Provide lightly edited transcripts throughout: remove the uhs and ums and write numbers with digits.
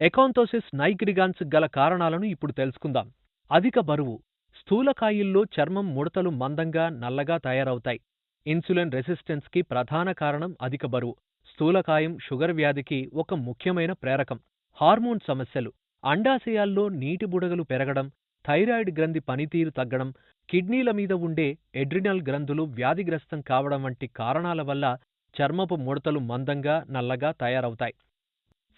Acanthosis నైగ్రిగాన్స్ గల కారణాలను ఇప్పుడు తెలుసుకుందాం. అధిక బరువు. స్థూలకాయుల్లో చర్మం ముడతలు మందంగా, నల్లగా తయారవుతాయి. ఇన్సులిన్ రెసిస్టెన్స్కి ప్రధాన కారణం అధిక బరువు. స్థూలకాయం షుగర్ వ్యాధికి ఒక ముఖ్యమైన ప్రేరకం. హార్మోన్ సమస్యలు. అండాశయాల్లో నీటి బుడగలు పెరగడం, థైరాయిడ్ గ్రంథి పనితీరు తగ్గడం, కిడ్నీల మీద ఉండే ఎడ్రినల్ గ్రంథులు వ్యాధిగ్రస్తం కావడం వంటి కారణాల వల్ల చర్మపు ముడతలు మందంగా, నల్లగా తయారవుతాయి.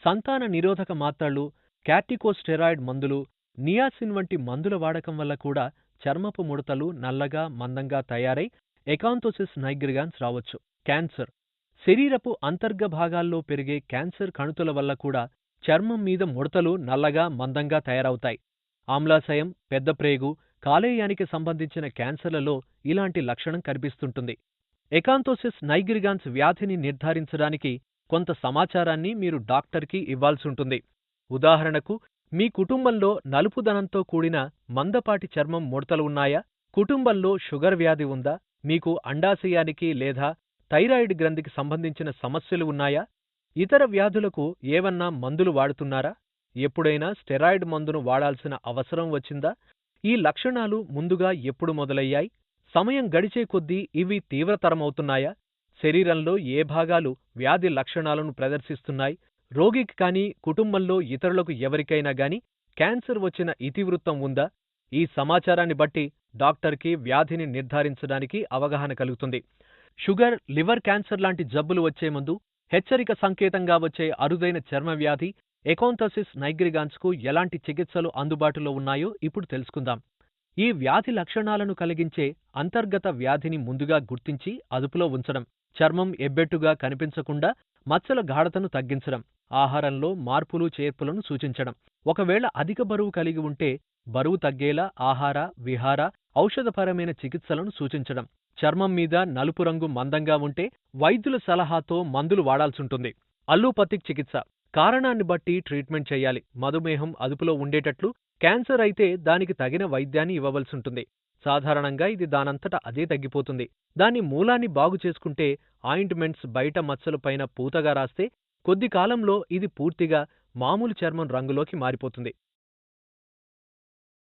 సంతాన నిరోధక మాత్రలు, కార్టికోస్టెరాయిడ్ మందులు, నియాసిన్ వంటి మందుల వాడకం వల్ల కూడా చర్మపు ముడతలు నల్లగా, మందంగా తయారై ఎకాంతోసిస్ నైగ్రిగాన్స్ రావచ్చు. క్యాన్సర్. శరీరపు అంతర్గ భాగాల్లో పెరిగే క్యాన్సర్ కణుతుల వల్ల కూడా చర్మం మీద ముడతలు నల్లగా, మందంగా తయారవుతాయి. ఆమ్లాశయం, పెద్దప్రేగు, కాలేయానికి సంబంధించిన క్యాన్సర్లలో ఇలాంటి లక్షణం కనిపిస్తుంటుంది. ఎకాంతోసిస్ నైగ్రిగాన్స్ వ్యాధిని నిర్ధారించడానికి కొంత సమాచారాన్ని మీరు డాక్టర్కి ఇవ్వాల్సుంటుంది. ఉదాహరణకు, మీ కుటుంబంలో నలుపుదనంతో కూడిన మందపాటి చర్మం ముడతలు ఉన్నాయా? కుటుంబంలో షుగర్ వ్యాధి ఉందా? మీకు అండాశయానికి లేదా థైరాయిడ్ గ్రంథికి సంబంధించిన సమస్యలు ఉన్నాయా? ఇతర వ్యాధులకు ఏవన్నా మందులు వాడుతున్నారా? ఎప్పుడైనా స్టెరాయిడ్ మందును వాడాల్సిన అవసరం వచ్చిందా? ఈ లక్షణాలు ముందుగా ఎప్పుడు మొదలయ్యాయి? సమయం గడిచే కొద్దీ ఇవి తీవ్రతరమవుతున్నాయా? శరీరంలో ఏ భాగాలు వ్యాధి లక్షణాలను ప్రదర్శిస్తున్నాయి? రోగికి కానీ, కుటుంబంలో ఇతరులకు ఎవరికైనా గాని క్యాన్సర్ వచ్చిన ఇతివృత్తం ఉందా? ఈ సమాచారాన్ని బట్టి డాక్టర్కి వ్యాధిని నిర్ధారించడానికి అవగాహన కలుగుతుంది. షుగర్, లివర్ క్యాన్సర్ లాంటి జబ్బులు వచ్చే ముందు హెచ్చరిక సంకేతంగా వచ్చే అరుదైన చర్మ వ్యాధి ఎకాంతోసిస్ నైగ్రిగాన్స్కు ఎలాంటి చికిత్సలు అందుబాటులో ఉన్నాయో ఇప్పుడు తెలుసుకుందాం. ఈ వ్యాధి లక్షణాలను కలిగించే అంతర్గత వ్యాధిని ముందుగా గుర్తించి అదుపులో ఉంచడం, చర్మం ఎబ్బెట్టుగా కనిపించకుండా మచ్చల గాఢతను తగ్గించడం, ఆహారంలో మార్పులు చేర్పులను సూచించడం. ఒకవేళ అధిక బరువు కలిగి ఉంటే బరువు తగ్గేలా ఆహార, విహార, ఔషధపరమైన చికిత్సలను సూచించడం. చర్మం మీద నలుపు రంగు మందంగా ఉంటే వైద్యుల సలహాతో మందులు వాడాల్సుంటుంది. అల్లోపతిక్ చికిత్స. కారణాన్ని బట్టి ట్రీట్మెంట్ చేయాలి. మధుమేహం అదుపులో ఉండేటట్లు, క్యాన్సర్ అయితే దానికి తగిన వైద్యాన్ని ఇవ్వవలసుంటుంది. సాధారణంగా ఇది దానంతట అదే తగ్గిపోతుంది. దాని మూలాన్ని బాగు చేసుకుంటే ఆయింట్మెంట్స్ బయట మచ్చలు పైన పూతగా రాస్తే కొద్ది కాలంలో ఇది పూర్తిగా మామూలు చర్మం రంగులోకి మారిపోతుంది.